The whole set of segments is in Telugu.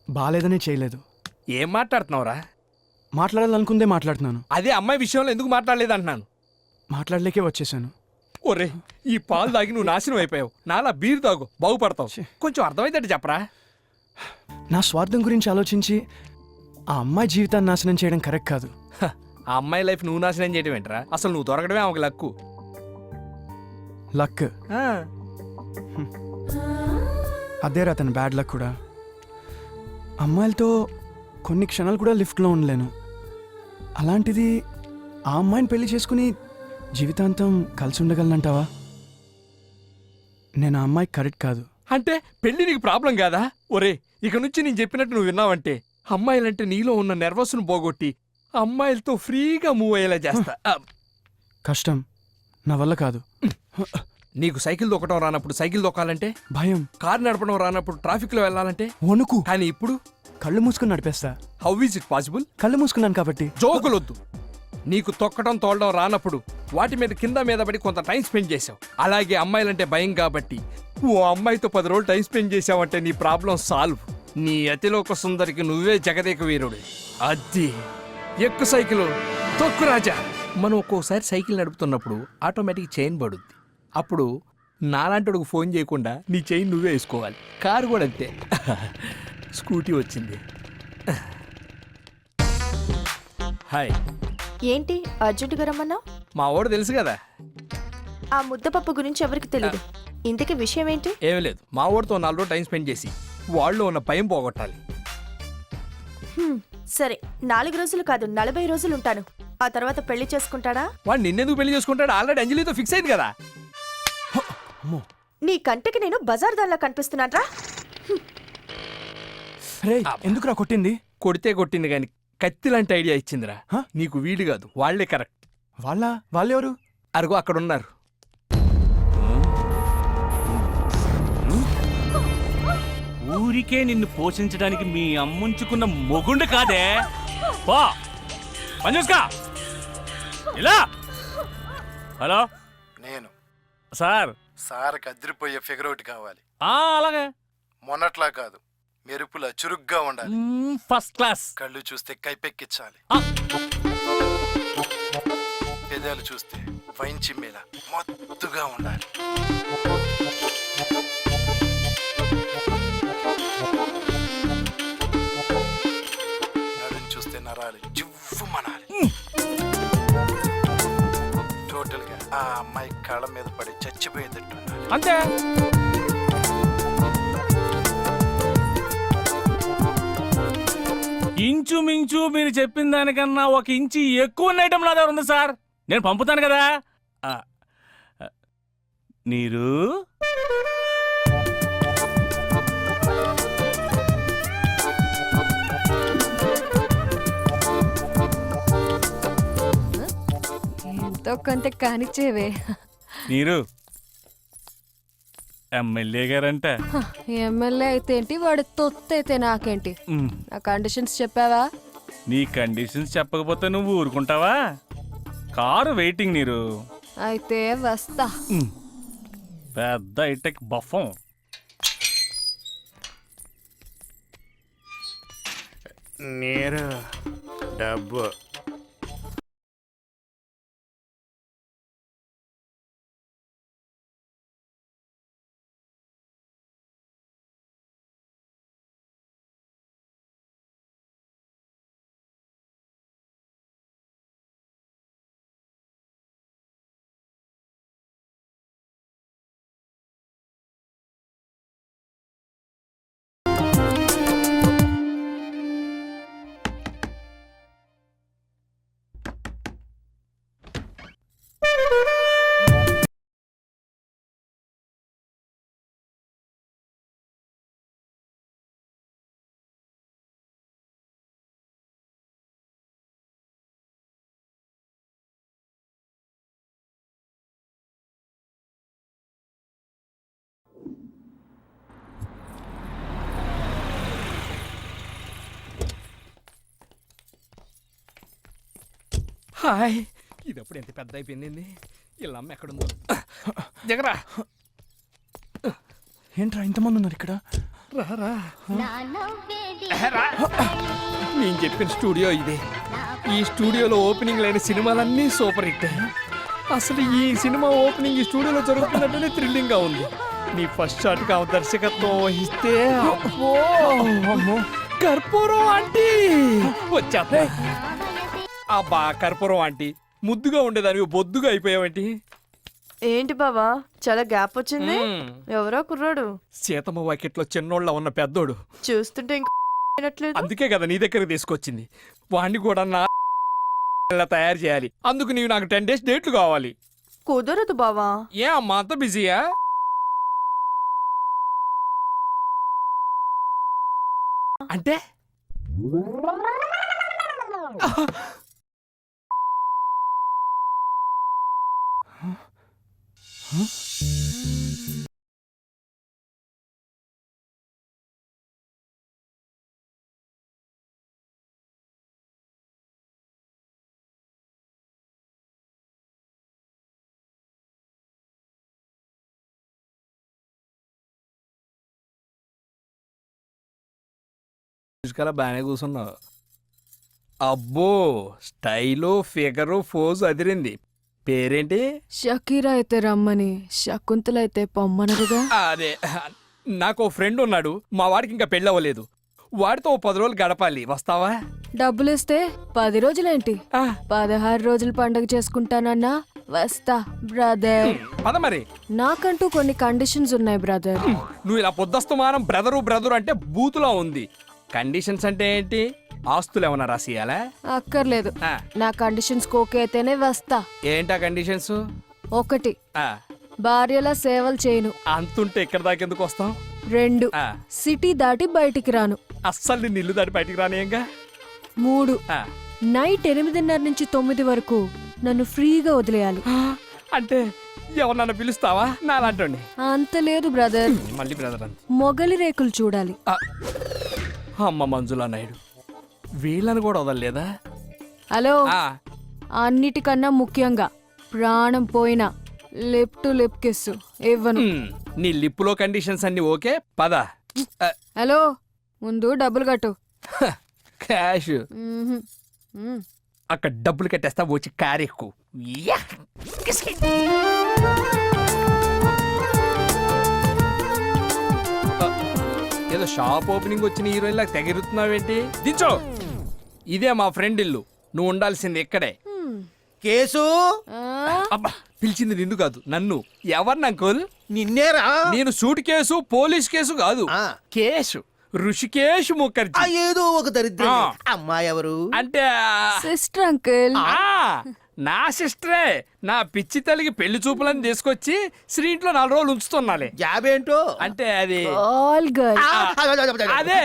బాలేదనే చేయలేదు. ఏం మాట్లాడుతున్నావురా? మాట్లాడాలనుకుందే మాట్లాడుతున్నాను. అదే అమ్మాయి విషయంలో ఎందుకు మాట్లాడలేదు అంటున్నాను. మాట్లాడలేకే వచ్చేసాను. ఒరే, ఈ పాలు తాగి నువ్వు నాశనం అయిపోయావు. నాలా బీరు తాగు, బాగుపడతావు. కొంచెం అర్థమైందంటే చెప్పరా. నా స్వార్థం గురించి ఆలోచించి ఆ అమ్మాయి జీవితాన్ని నాశనం చేయడం కరెక్ట్ కాదు. ఆ అమ్మాయి లైఫ్ నువ్వు నాశనం చేయడం ఏంట్రా? అసలు నువ్వు దొరకడమే ఆమెకు లక్కు. లక్ అదేరా తన బ్యాడ్ లక్ కూడా. అమ్మాయిలతో కొన్ని క్షణాలు కూడా లిఫ్ట్లో ఉండలేను. అలాంటిది ఆ అమ్మాయిని పెళ్లి చేసుకుని జీవితాంతం కలిసి ఉండగలనంటావా? నేను ఆ అమ్మాయి కరెక్ట్ కాదు. అంటే పెళ్లి నీకు ప్రాబ్లం కాదా? ఒరే, ఇక నుంచి నేను చెప్పినట్టు నువ్వు విన్నావంటే అమ్మాయిలంటే నీలో ఉన్న నెర్వస్ను పోగొట్టి అమ్మాయిలతో ఫ్రీగా మూవ్ అయ్యేలా చేస్తా. కష్టం, నా వల్ల కాదు. నీకు సైకిల్ దొక్కడం రానప్పుడు సైకిల్ దొక్కాలంటే భయం. కారు నడపడం రానప్పుడు ట్రాఫిక్ లో వెళ్ళాలంటే వణుకు. కానీ ఇప్పుడు కళ్ళు మూసుకుని నడిపేస్తా. How is it possible? కళ్ళు మూసుకున్నాను కాబట్టి. జోకులొద్దు. నీకు తొక్కడం తోలడం రానప్పుడు వాటి మీద కింద మీద పడి కొంత టైం స్పెండ్ చేసావు. అలాగే అమ్మాయిలంటే భయం కాబట్టి ఓ అమ్మాయితో 10 రోజులు టైం స్పెండ్ చేసావంటే నీ ప్రాబ్లం సాల్వ్. నీ అతిలోక సుందరికి నువ్వే జగదేక వీరుడు. అది ఎక్కు సైకిల్, తొక్కు రాజా. మనం ఒక్కోసారి సైకిల్ నడుపుతున్నప్పుడు ఆటోమేటిక్ చైన్ పడుద్ది. అప్పుడు నాలాంటి ఫోన్ చేయకుండా నీ చైన్ నువ్వే వేసుకోవాలి. కారు కూడా అంతే. స్కూటీ వచ్చింది. హాయ్. ఏంటి అర్జెంటుగా రమ్మన్నా? మా వాడు తెలుసు కదా. ఆ ముద్దపప్పు గురించి ఎవరికి తెలియదు. ఇంతకీ విషయం ఏంటి? ఏమీ లేదు, మా వాడితో 4 రోజులు టైం స్పెండ్ చేసి వాళ్ళు ఉన్న భయం పోగొట్టాలి. సరే, 4 రోజులు కాదు 40 రోజులు ఉంటాను. ఆ తర్వాత పెళ్లి చేసుకుంటాడా? వాడు నిన్నెందుకు పెళ్లి చేసుకుంటాడు? ఆల్రెడీ అంజలితో ఫిక్స్ అయింది కదా. నీ కంటికి నేను బజార్ దానిలా కనిపిస్తున్నాట్రా? ఎందుకురా కొట్టింది? కొడితే కొట్టింది కానీ కత్తి లాంటి ఐడియా ఇచ్చిందిరా. నీకు వీడు కాదు, వాళ్లే కరెక్ట్. వాళ్ళెవరు? అరుగు అక్కడ ఉన్నారు. ఊరికే నిన్ను పోషించడానికి మీ అమ్ముంచుకున్న మొగుండు కాదే. పో పని చూసుకో. ఇలా. హలో, నేను సార్. సార్కి అదిరిపోయే ఫిగర్ ఒకటి కావాలి. అలాగే. మొన్నట్లా కాదు, మెరుపులా చురుగ్గా ఉండాలి. First class. కళ్ళు చూస్తే కైపెక్కించాలి. పెదాలు చూస్తే వైన్ చిమ్మేలా మొత్తుగా ఉండాలి. నడుం చూస్తే నరాలు జివ్వుమనాలి. టోటల్ గా ఆ అమ్మాయి కళ్ళ మీద పడి చచ్చిపోయేటట్టు ఉండాలి. అంతే. ఇంచుమించు మీరు చెప్పిన దానికన్నా 1 ఇంచి ఎక్కువ ఐటమ్ నా దగ్గర ఉంది సార్. నేను పంపుతాను కదా. నీరు ఎంతో కొంత కానిచ్చేవే. నీరు ఎమ్మెల్యే గారంట. ఎమ్మెల్యే అయితే ఏంటి, వాడు తొత్తైతే నాకేంటి? నా కండిషన్స్ చెప్పావా? నీ కండిషన్స్ చెప్పకపోతే నువ్వు ఊరుకుంటావా? కారు వెయిటింగ్ నీరు. అయితే వస్తా. పెద్ద ఐటెక్ బఫం. నీరు డబ్బు. హాయ్. ఇదప్పుడు ఎంత పెద్ద అయిపోయింది. ఇలా అమ్మ ఎక్కడుందో. జగరా. ఏంట్రా ఇంతమంది ఉన్నారు ఇక్కడ? రారా నేను చెప్పిన స్టూడియో ఇదే. ఈ స్టూడియోలో ఓపెనింగ్ లేని సినిమాలన్నీ సూపర్ హిట్. అసలు ఈ సినిమా ఓపెనింగ్ ఈ స్టూడియోలో జరుగుతున్నట్టునే థ్రిల్లింగ్ గా ఉంది. నీ ఫస్ట్ షాట్ గా దర్శకత్వం వహిస్తే అబ్బో, అమ్మో, కర్పూరం ఆంటీ వచ్చా. అబ్బా కర్పూరం ఆంటీ, ముద్దుగా ఉండేదాన్ని బొద్దుగా అయిపోయావేంటి? ఏంటి బావా చాలా గ్యాప్ వచ్చింది? ఎవరో కుర్రాడు సీతమ్మ వాకిట్లో చిన్నోళ్ళ ఉన్న పెద్దోడు. చూస్తుంటే ఇంకా అయినట్లేదు. అందుకే కదా నీ దగ్గర తీసుకొచ్చింది. వాణ్ణి కూడా నా ఇలా తయారు చేయాలి. అందుకు నీవు నాకు 10 days డేట్లు కావాలి. కుదరదు బావా. ఏ అమ్మా అంత బిజీయా? అంటే బాగానే కూర్చున్నావు. అబ్బో స్టైలు ఫిగరు ఫోజు అదిరింది. పేరేంటి? షకీరా అయితే రమ్మని, శకుంతల అయితే పొమ్మనరుగా. అదే నాకు ఓ ఫ్రెండ్ ఉన్నాడు. మా వాడికి ఇంకా పెళ్ళవ్వలేదు. వాడితో ఓ 10 రోజులు గడపాలి. వస్తావా? డబ్బులిస్తే 10 రోజులేంటి, 16 రోజులు పండుగ చేసుకుంటానన్నా వస్తా బ్రదర్. పద మరి. నాకంటూ కొన్ని కండిషన్స్ ఉన్నాయి బ్రదర్. నువ్వు ఇలా పొద్దస్తమానం బ్రదరు అంటే బూతులా ఉంది. కండిషన్స్ అంటే ఏంటి? ఆస్తులు ఏమన్నా రాసియాలా? అక్కర్లేదు, నా కండిషన్స్ ఓకే అయితేనే వస్తా. ఏంటా కండిషన్స్? 1, భార్యల సేవలు చేయను. అంతుంటే ఇక్కడ దాకెందుకు వస్తాం? 2, సిటీ దాటి బయటికి రాను. అస్సలు నిన్ను ఇల్లు దాటి బయటికి రానియంగా. 3, నైట్ 8:30 నుంచి 9 వరకు నన్ను ఫ్రీగా వదిలేయాలి. అంటే ఎవరన్నా పిలుస్తావా? నా అలాంటి అంత లేదు బ్రదర్. మళ్ళీ బ్రదర్ అంత మొగలి రేకులు చూడాలి. అమ్మ మంజులా నాయుడు, వీళ్ళని కూడా వదలలేదా? హలో, అన్నిటికన్నా ముఖ్యంగా ప్రాణం పోయినా లిప్ టు లిప్ కిస్ ఇవ్వను. నీ లిప్పులో కండిషన్స్ అన్ని ఓకే. పద. హలో, ముందు డబ్బులు కట్టు. క్యాష్ అక్కడ డబ్బులు కట్టేస్తా. వచ్చి కారు ఎక్కు. ఏదో షాప్ ఓపెనింగ్ వచ్చిన హీరోయిన్ లాగా తెగిరుతున్నావేంటి? దించో. ఇదే మా ఫ్రెండ్ ఇల్లు. నువ్వు ఉండాల్సింది ఇక్కడే. కేసు అబ్బా, పిలిచింది నిన్ను కాదు నన్ను. ఎవరిని అంకుల్? నిన్నేరా? నేను సూట్ కేసు పోలీస్ కేసు కాదు. కేసు ఋషికేష్ ముఖర్జీ. ఏదో ఒక దరిద్రం. అమ్మాయి ఎవరు? అంటే సిస్టర్ అంకుల్. నా సిస్టరే. నా పిచ్చి తల్లికి పెళ్లి చూపులని తీసుకొచ్చి శ్రీ ఇంట్లో 4 రోజులు ఉంచుతున్నాలే. జాబ్ ఏంటో? అంటే అది ఆల్ గర్ల్. అదే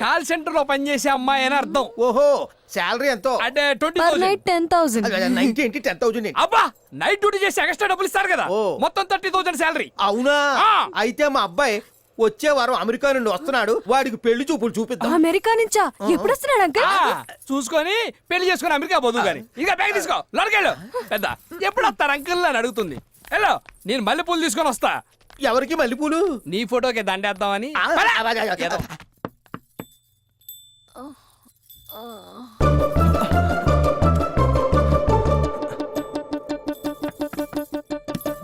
కాల్ సెంటర్ లో పనిచేసే అమ్మాయి అని అర్థం. ఓహో, శాలరీ ఎంతో? అంటే పర్ నైట్ 10,000. 10,000. అబ్బా, నైట్ డ్యూటీ చేసి ఎక్స్ట్రా డబ్బులు ఇస్తారు కదా. మొత్తం 30,000 శాలరీ. అవునా? అయితే మా అబ్బాయి వచ్చే వారం అమెరికా నుండి వస్తున్నాడు. వాడికి పెళ్లి చూపులు చూపిద్దాం. అమెరికా నుంచా? ఎప్పుడు వస్తున్నాడు అంకుల్? చూసుకొని పెళ్లి చేసుకుని అమెరికా పోదు గాని. ఇంకా బ్యాగ్ తీసుకో, లోనకెళ్ళు. పెద్ద ఎప్పుడు వస్తారు అంకుల్ అని అడుగుతుంది. హలో, నేను మల్లెపూలు తీసుకొని వస్తా. ఎవరికి మల్లెపూలు? నీ ఫోటోకి దండేద్దామని.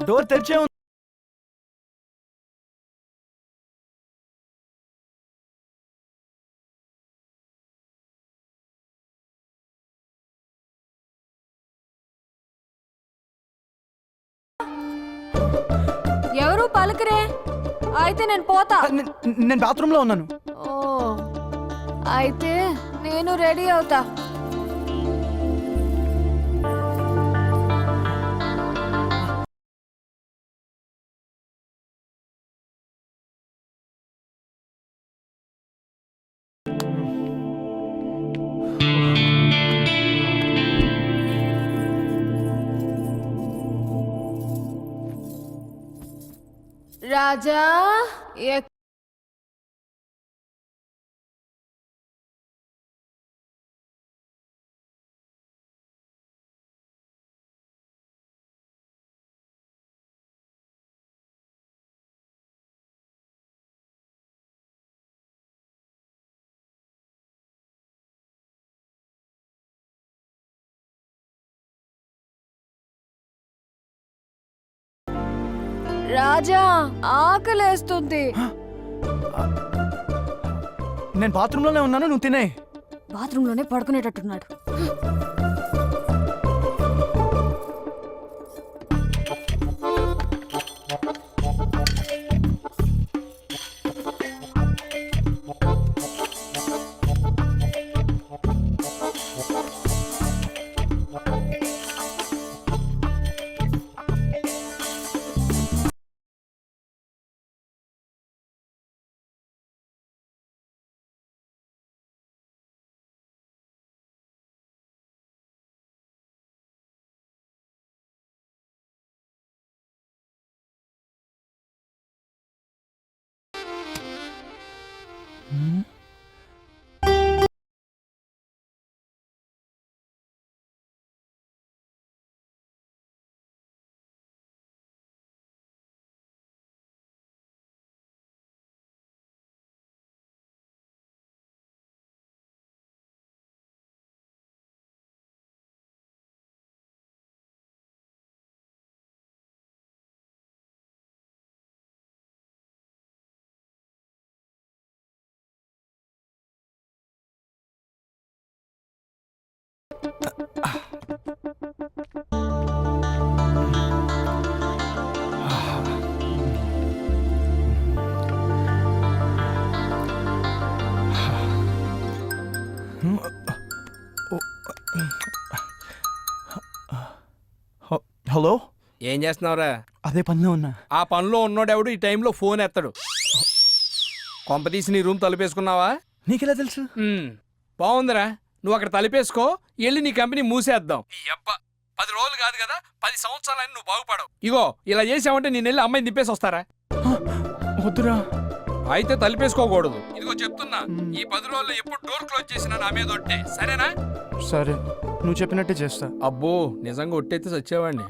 డోర్ తెరిచే ఉంది. ఎవరు పలకరే? అయితే నేను పోతా. నేను బాత్రూమ్ లో ఉన్నాను. ఓ, అయితే నేను రెడీ అవుతా. రాజా రాజా ఆకలేస్తుంది. నేను బాత్రూంలోనే ఉన్నాను, నువ్వు తినే. బాత్రూంలోనే పడుకునేటట్టున్నాడు. హలో, ఏం చేస్తున్నావురా? అదే పనిలో ఉన్నా. ఆ పనిలో ఉన్నోడెవడు ఈ టైంలో ఫోన్ ఎత్తాడు. కొంపతీసి నీ రూమ్ తలుపేసుకున్నావా? నీకెలా తెలుసు? బాగుందిరా, నువ్వు అక్కడ తలుపేసుకో, వెళ్ళి నీ కంపెనీ మూసేద్దాం. ఈ అబ్బా 10 రోజులు కాదు కదా, 10 సంవత్సరాలని నువ్వు బాగుపడవు. ఇగో ఇలా చేసావంటే నేను వెళ్ళి అమ్మాయిని దింపేసి వస్తారా? వద్దురా. అయితే తలుపేసుకోకూడదు. ఇదిగో చెప్తున్నా, ఈ 10 రోజుల్లో ఎప్పుడు డోర్ క్లోజ్ చేసినా నా మీద ఒట్టే, సరేనా? సరే, నువ్వు చెప్పినట్టే చేస్తా. అబ్బో, నిజంగా ఒట్టేస్తే చచ్చేవాడిని.